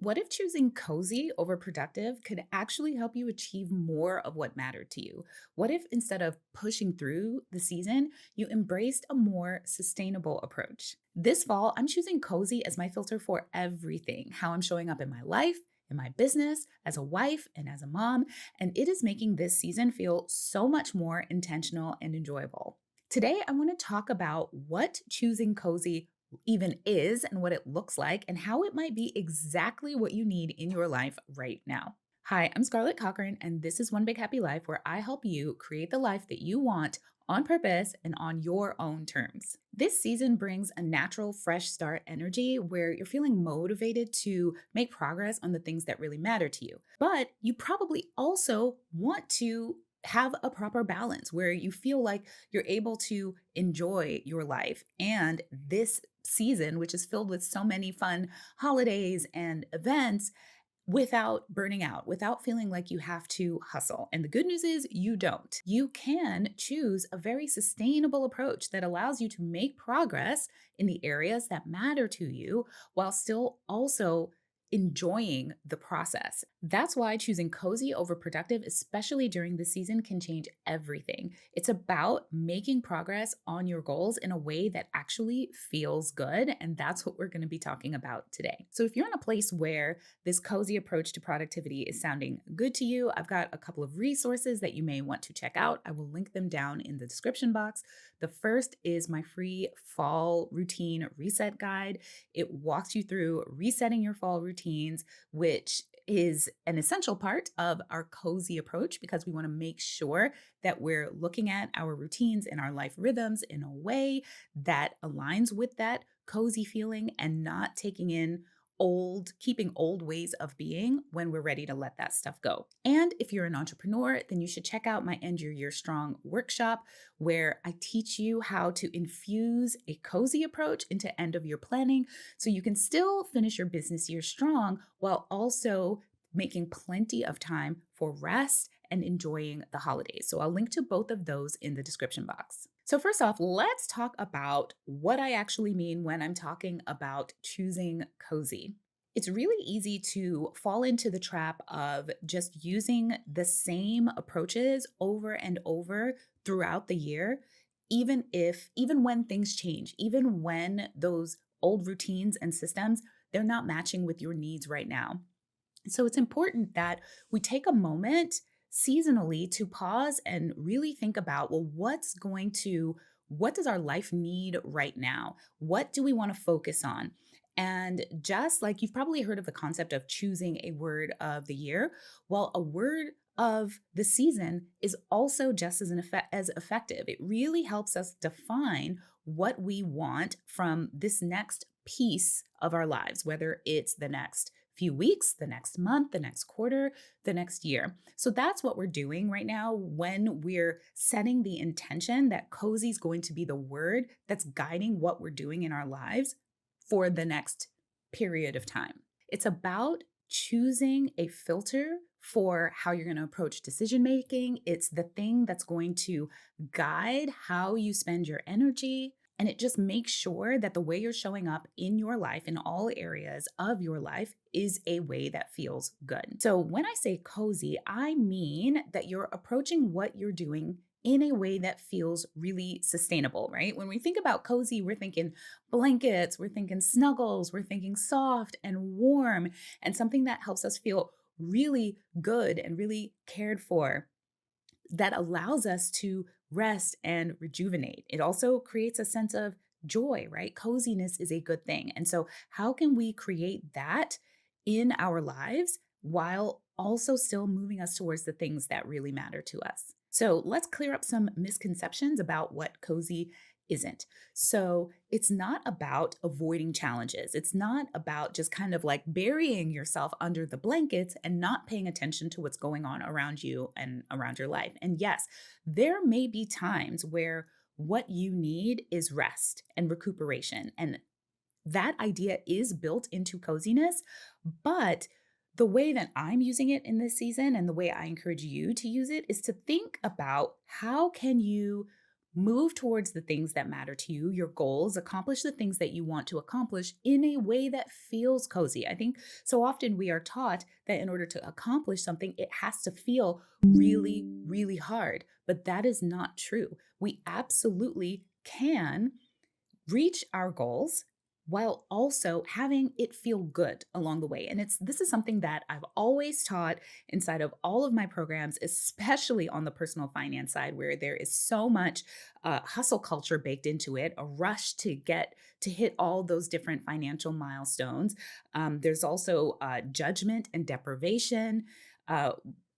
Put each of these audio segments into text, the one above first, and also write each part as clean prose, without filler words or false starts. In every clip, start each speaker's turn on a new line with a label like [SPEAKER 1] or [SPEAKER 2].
[SPEAKER 1] What if choosing cozy over productive could actually help you achieve more of what mattered to you? What if instead of pushing through the season, you embraced a more sustainable approach? This fall, I'm choosing cozy as my filter for everything, how I'm showing up in my life, in my business, as a wife, and as a mom. And it is making this season feel so much more intentional and enjoyable. Today, I want to talk about what choosing cozy even is and what it looks like and how it might be exactly what you need in your life right now. Hi, I'm Scarlett Cochran, and this is One Big Happy Life, where I help you create the life that you want on purpose and on your own terms. This season brings a natural, fresh start energy where you're feeling motivated to make progress on the things that really matter to you. But you probably also want to have a proper balance where you feel like you're able to enjoy your life and this season, which is filled with so many fun holidays and events, without burning out, without feeling like you have to hustle. And the good news is you don't. You can choose a very sustainable approach that allows you to make progress in the areas that matter to you while still also enjoying the process. That's why choosing cozy over productive, especially during the season, can change everything. It's about making progress on your goals in a way that actually feels good. And that's what we're going to be talking about today. So, if you're in a place where this cozy approach to productivity is sounding good to you, I've got a couple of resources that you may want to check out. I will link them down in the description box. The first is my free fall routine reset guide. It walks you through resetting your fall routines, which is an essential part of our cozy approach because we want to make sure that we're looking at our routines and our life rhythms in a way that aligns with that cozy feeling and not taking in keeping old ways of being when we're ready to let that stuff go. And if you're an entrepreneur, then you should check out my End Your Year Strong workshop, where I teach you how to infuse a cozy approach into end of year planning so you can still finish your business year strong while also making plenty of time for rest and enjoying the holidays. So I'll link to both of those in the description box. So, first off, let's talk about what I actually mean when I'm talking about choosing cozy. It's really easy to fall into the trap of just using the same approaches over and over throughout the year, even when things change, even when those old routines and systems, they're not matching with your needs right now. So it's important that we take a moment seasonally to pause and really think about, well, what does our life need right now? What do we want to focus on? And just like you've probably heard of the concept of choosing a word of the year, well, a word of the season is also just as effective. It really helps us define what we want from this next piece of our lives, whether it's the next few weeks, the next month, the next quarter, the next year. So that's what we're doing right now when we're setting the intention that cozy is going to be the word that's guiding what we're doing in our lives for the next period of time. It's about choosing a filter for how you're going to approach decision making. It's the thing that's going to guide how you spend your energy, and it just makes sure that the way you're showing up in your life, in all areas of your life, is a way that feels good. So when I say cozy, I mean that you're approaching what you're doing in a way that feels really sustainable, right? When we think about cozy, we're thinking blankets, we're thinking snuggles, we're thinking soft and warm, and something that helps us feel really good and really cared for, that allows us to rest and rejuvenate. It also creates a sense of joy, right? Coziness is a good thing. And so, how can we create that in our lives while also still moving us towards the things that really matter to us? So, let's clear up some misconceptions about what cozy isn't. So, it's not about avoiding challenges. It's not about just kind of like burying yourself under the blankets and not paying attention to what's going on around you and around your life. And yes, there may be times where what you need is rest and recuperation. And that idea is built into coziness. But the way that I'm using it in this season and the way I encourage you to use it is to think about how can you Move towards the things that matter to you, your goals, accomplish the things that you want to accomplish in a way that feels cozy. I think so often we are taught that in order to accomplish something, it has to feel really, really hard. But that is not true. We absolutely can reach our goals while also having it feel good along the way. And it's this is something that I've always taught inside of all of my programs, especially on the personal finance side, where there is so much hustle culture baked into it, a rush to get to hit all those different financial milestones. There's also judgment and deprivation. Uh,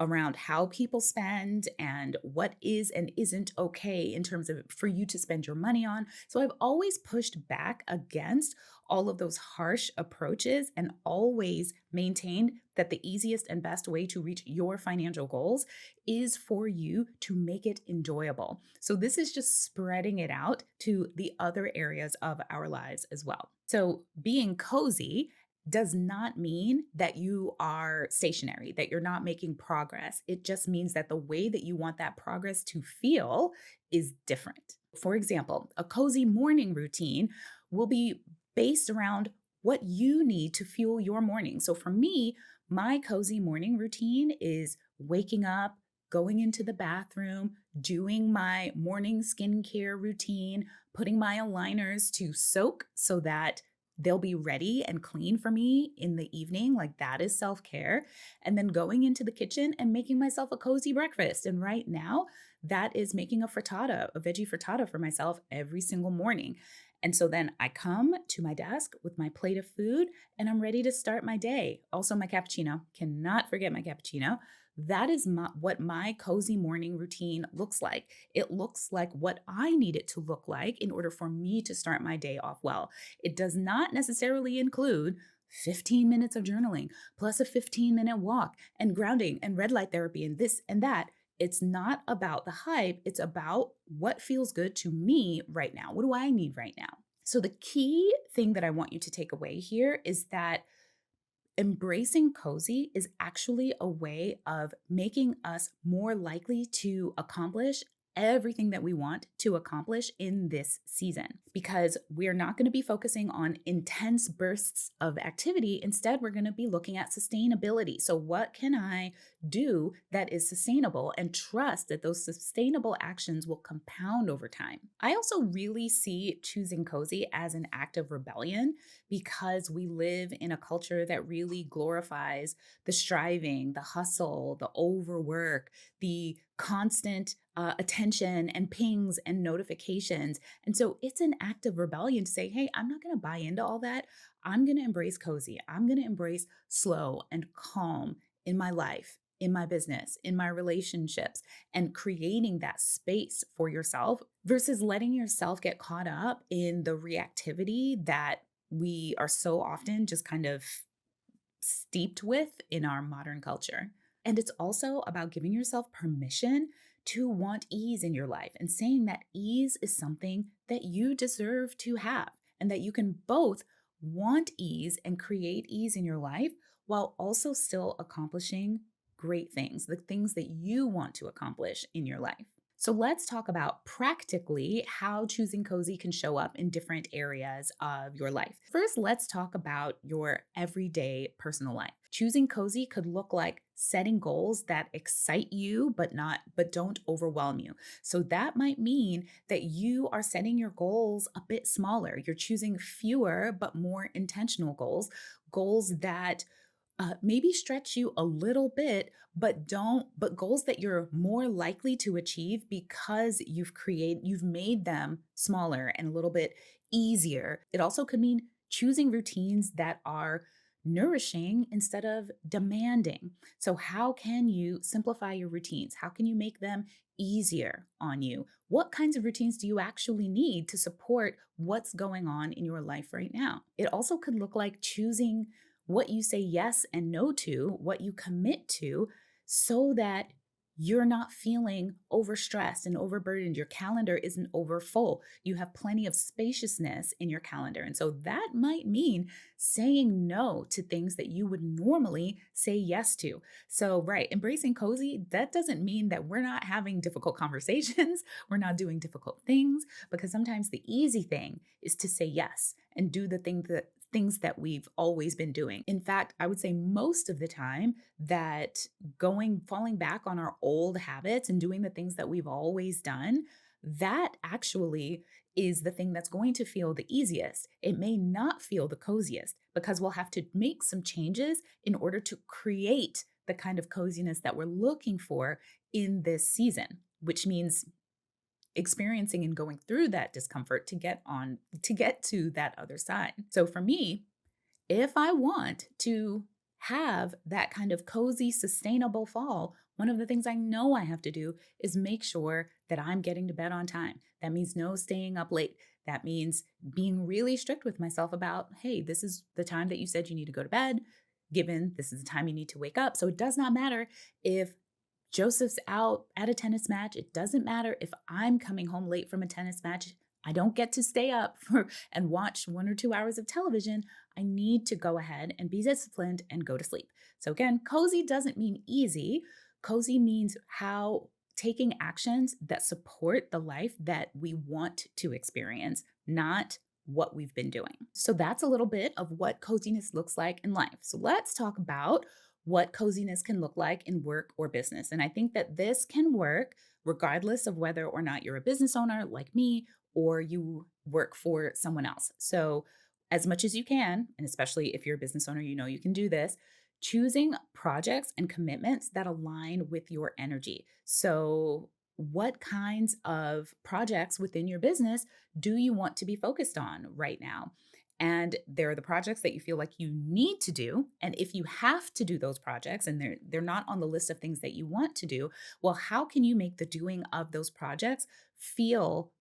[SPEAKER 1] Around how people spend and what is and isn't okay in terms of for you to spend your money on. So I've always pushed back against all of those harsh approaches and always maintained that the easiest and best way to reach your financial goals is for you to make it enjoyable. So this is just spreading it out to the other areas of our lives as well. So being cozy does not mean that you are stationary, that you're not making progress. It just means that the way that you want that progress to feel is different. For example, a cozy morning routine will be based around what you need to fuel your morning. So for me, my cozy morning routine is waking up, going into the bathroom, doing my morning skincare routine, putting my aligners to soak so that they'll be ready and clean for me in the evening. Like that is self care. And then going into the kitchen and making myself a cozy breakfast. And right now, that is making a frittata, a veggie frittata for myself every single morning. And so then I come to my desk with my plate of food and I'm ready to start my day. Also, my cappuccino. Cannot forget my cappuccino. That is what my cozy morning routine looks like. It looks like what I need it to look like in order for me to start my day off well. It does not necessarily include 15 minutes of journaling plus a 15-minute walk and grounding and red light therapy and this and that. It's not about the hype. It's about what feels good to me right now. What do I need right now? So, the key thing that I want you to take away here is that embracing cozy is actually a way of making us more likely to accomplish everything that we want to accomplish in this season because we're not going to be focusing on intense bursts of activity. Instead, we're going to be looking at sustainability. So, what can I do that is sustainable and trust that those sustainable actions will compound over time? I also really see choosing cozy as an act of rebellion because we live in a culture that really glorifies the striving, the hustle, the overwork, the constant attention and pings and notifications. And so it's an act of rebellion to say, hey, I'm not going to buy into all that. I'm going to embrace cozy. I'm going to embrace slow and calm in my life, in my business, in my relationships, and creating that space for yourself versus letting yourself get caught up in the reactivity that we are so often just kind of steeped with in our modern culture. And it's also about giving yourself permission to want ease in your life and saying that ease is something that you deserve to have and that you can both want ease and create ease in your life while also still accomplishing great things, the things that you want to accomplish in your life. So let's talk about practically how choosing cozy can show up in different areas of your life. First, let's talk about your everyday personal life. Choosing cozy could look like setting goals that excite you but don't overwhelm you. So that might mean that you are setting your goals a bit smaller. You're choosing fewer but more intentional goals, goals that maybe stretch you a little bit, but goals that you're more likely to achieve because you've made them smaller and a little bit easier. It also could mean choosing routines that are nourishing instead of demanding. So, how can you simplify your routines? How can you make them easier on you? What kinds of routines do you actually need to support what's going on in your life right now? It also could look like choosing what you say yes and no to, what you commit to, so that you're not feeling overstressed and overburdened. Your calendar isn't over full. You have plenty of spaciousness in your calendar. And so that might mean saying no to things that you would normally say yes to. So, right, embracing cozy, that doesn't mean that we're not having difficult conversations, we're not doing difficult things, because sometimes the easy thing is to say yes and do the things that we've always been doing. In fact, I would say most of the time that falling back on our old habits and doing the things that we've always done, that actually is the thing that's going to feel the easiest. It may not feel the coziest because we'll have to make some changes in order to create the kind of coziness that we're looking for in this season, which means experiencing and going through that discomfort to get to that other side. So for me, if I want to have that kind of cozy, sustainable fall, one of the things I know I have to do is make sure that I'm getting to bed on time. That means no staying up late. That means being really strict with myself about, hey, this is the time that you said you need to go to bed, given this is the time you need to wake up. So it does not matter if Joseph's out at a tennis match. It doesn't matter if I'm coming home late from a tennis match. I don't get to stay up and watch 1 or 2 hours of television. I need to go ahead and be disciplined and go to sleep. So again, cozy doesn't mean easy. Cozy means how taking actions that support the life that we want to experience, not what we've been doing. So that's a little bit of what coziness looks like in life. So let's talk about what coziness can look like in work or business. And I think that this can work regardless of whether or not you're a business owner like me or you work for someone else. So, as much as you can, and especially if you're a business owner, you know you can do this, choosing projects and commitments that align with your energy. So, what kinds of projects within your business do you want to be focused on right now? And there are the projects that you feel like you need to do. And if you have to do those projects and they're not on the list of things that you want to do, well, how can you make the doing of those projects feel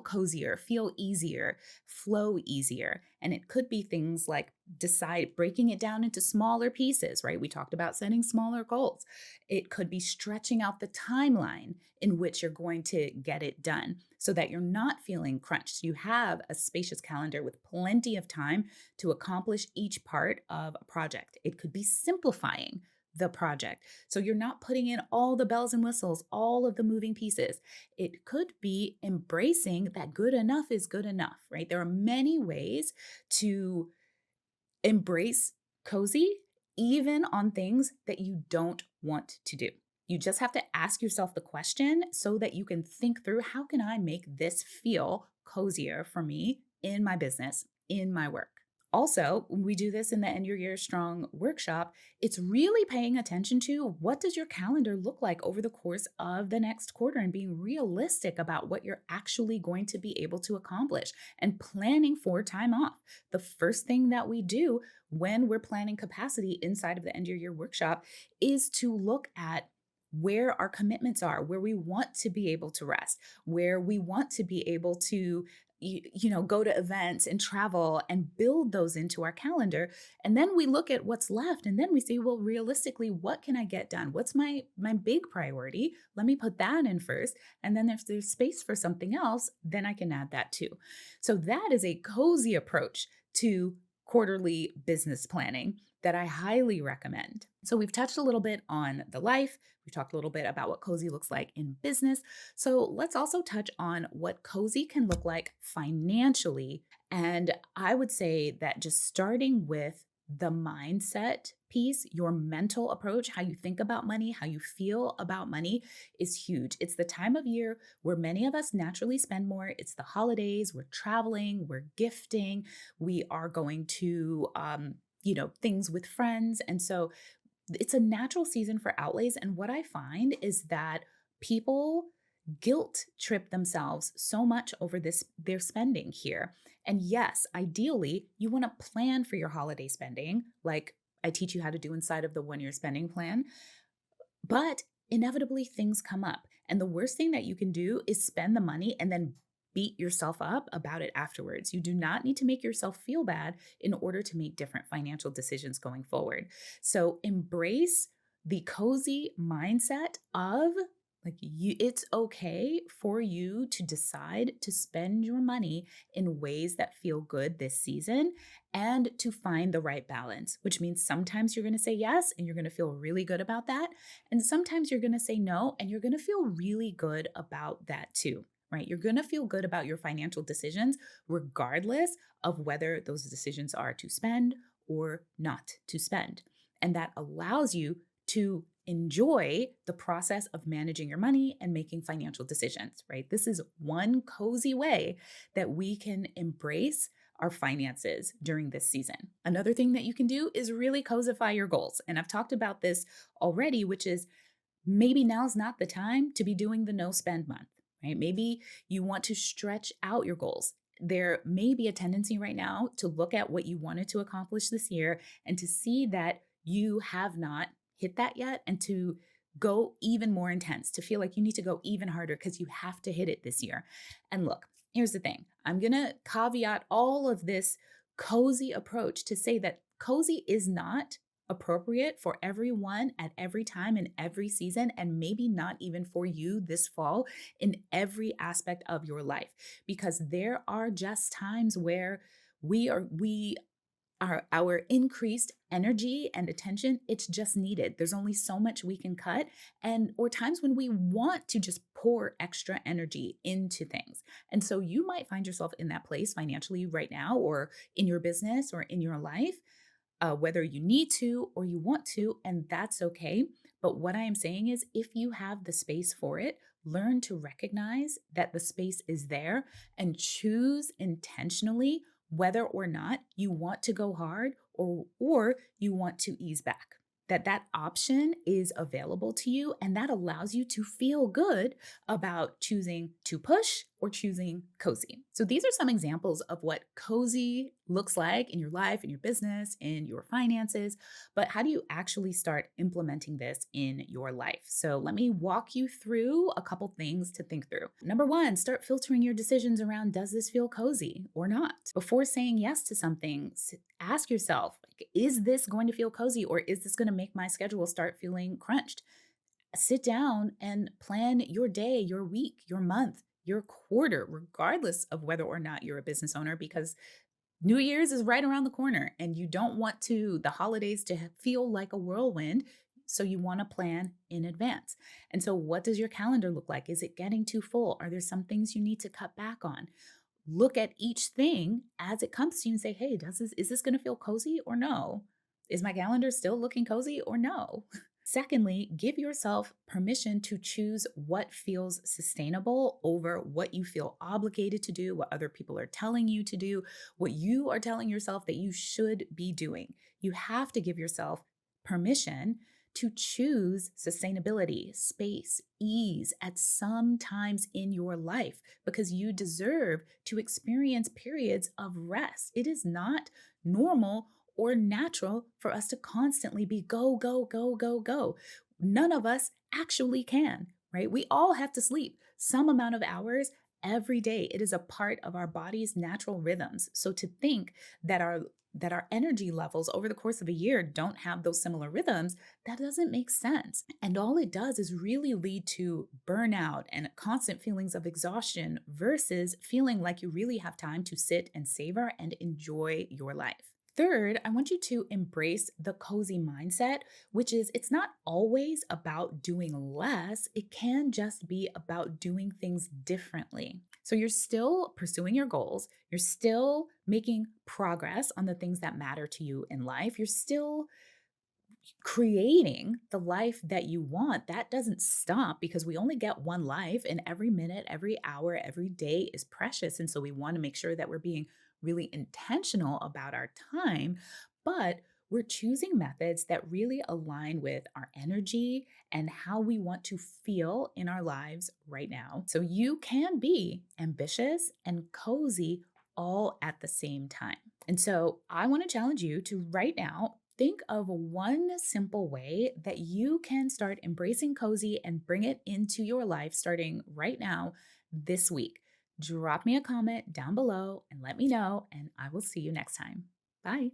[SPEAKER 1] cozier, feel easier, flow easier? And it could be things like breaking it down into smaller pieces, right? We talked about setting smaller goals. It could be stretching out the timeline in which you're going to get it done so that you're not feeling crunched. You have a spacious calendar with plenty of time to accomplish each part of a project. It could be simplifying the project. So you're not putting in all the bells and whistles, all of the moving pieces. It could be embracing that good enough is good enough, right? There are many ways to embrace cozy, even on things that you don't want to do. You just have to ask yourself the question so that you can think through, how can I make this feel cozier for me in my business, in my work? Also, when we do this in the End Your Year Strong workshop, it's really paying attention to what does your calendar look like over the course of the next quarter and being realistic about what you're actually going to be able to accomplish and planning for time off. The first thing that we do when we're planning capacity inside of the End Your Year workshop is to look at where our commitments are, where we want to be able to rest, where we want to be able to go to events and travel and build those into our calendar. And then we look at what's left and then we say, well, realistically, what can I get done? What's my big priority? Let me put that in first. And then if there's space for something else, then I can add that too. So that is a cozy approach to quarterly business planning that I highly recommend. So we've touched a little bit on the life. We talked a little bit about what cozy looks like in business. So let's also touch on what cozy can look like financially. And I would say that just starting with the mindset piece, your mental approach, how you think about money, how you feel about money is huge. It's the time of year where many of us naturally spend more. It's the holidays, we're traveling, we're gifting, we are going to, things with friends. And so it's a natural season for outlays. And what I find is that people guilt trip themselves so much over their spending here. And yes, ideally, you want to plan for your holiday spending, like I teach you how to do inside of the 1 year spending plan. But inevitably, things come up. And the worst thing that you can do is spend the money and then beat yourself up about it afterwards. You do not need to make yourself feel bad in order to make different financial decisions going forward. So embrace The cozy mindset of it's okay for you to decide to spend your money in ways that feel good this season and to find the right balance, which means sometimes you're going to say yes and you're going to feel really good about that. And sometimes you're going to say no and you're going to feel really good about that too. Right? You're going to feel good about your financial decisions, regardless of whether those decisions are to spend or not to spend. And that allows you to enjoy the process of managing your money and making financial decisions, right? This is one cozy way that we can embrace our finances during this season. Another thing that you can do is really cozify your goals. And I've talked about this already, which is maybe now's not the time to be doing the no spend month, right? Maybe you want to stretch out your goals. There may be a tendency right now to look at what you wanted to accomplish this year and to see that you have not hit that yet and to go even more intense, to feel like you need to go even harder because you have to hit it this year. And look, here's the thing, I'm going to caveat all of this cozy approach to say that cozy is not appropriate for everyone at every time in every season, and maybe not even for you this fall in every aspect of your life, because there are just times where we our increased energy and attention, it's just needed. There's only so much we can cut, and or times when we want to just pour extra energy into things. And so you might find yourself in that place financially right now, or in your business, or in your life, whether you need to or you want to, and that's okay. But what I am saying is, if you have the space for it, learn to recognize that the space is there and choose intentionally whether or not you want to go hard or you want to ease back. That option is available to you, and that allows you to feel good about choosing to push or choosing cozy. So these are some examples of what cozy looks like in your life, in your business, in your finances. But how do you actually start implementing this in your life? So let me walk you through a couple things to think through. Number one, start filtering your decisions around, does this feel cozy or not? Before saying yes to something, ask yourself, is this going to feel cozy, or is this going to make my schedule start feeling crunched? Sit down and plan your day, your week, your month, your quarter, regardless of whether or not you're a business owner, because New Year's is right around the corner and you don't want the holidays to feel like a whirlwind. So you want to plan in advance. And so what does your calendar look like? Is it getting too full? Are there some things you need to cut back on? Look at each thing as it comes to you and say, hey, is this going to feel cozy or no? Is my calendar still looking cozy or no? Secondly, give yourself permission to choose what feels sustainable over what you feel obligated to do, what other people are telling you to do, what you are telling yourself that you should be doing. You have to give yourself permission to choose sustainability, space, ease at some times in your life, because you deserve to experience periods of rest. It is not normal or natural for us to constantly be go, go, go, go, go. None of us actually can, right? We all have to sleep some amount of hours every day. It is a part of our body's natural rhythms. So to think that our energy levels over the course of a year don't have those similar rhythms, that doesn't make sense. And all it does is really lead to burnout and constant feelings of exhaustion versus feeling like you really have time to sit and savor and enjoy your life. Third, I want you to embrace the cozy mindset, which is it's not always about doing less. It can just be about doing things differently. So you're still pursuing your goals, you're still making progress on the things that matter to you in life, you're still creating the life that you want. That doesn't stop, because we only get one life, and every minute, every hour, every day is precious. And so we want to make sure that we're being really intentional about our time, but we're choosing methods that really align with our energy and how we want to feel in our lives right now. So you can be ambitious and cozy all at the same time. And so I want to challenge you to right now think of one simple way that you can start embracing cozy and bring it into your life starting right now this week. Drop me a comment down below and let me know, and I will see you next time. Bye.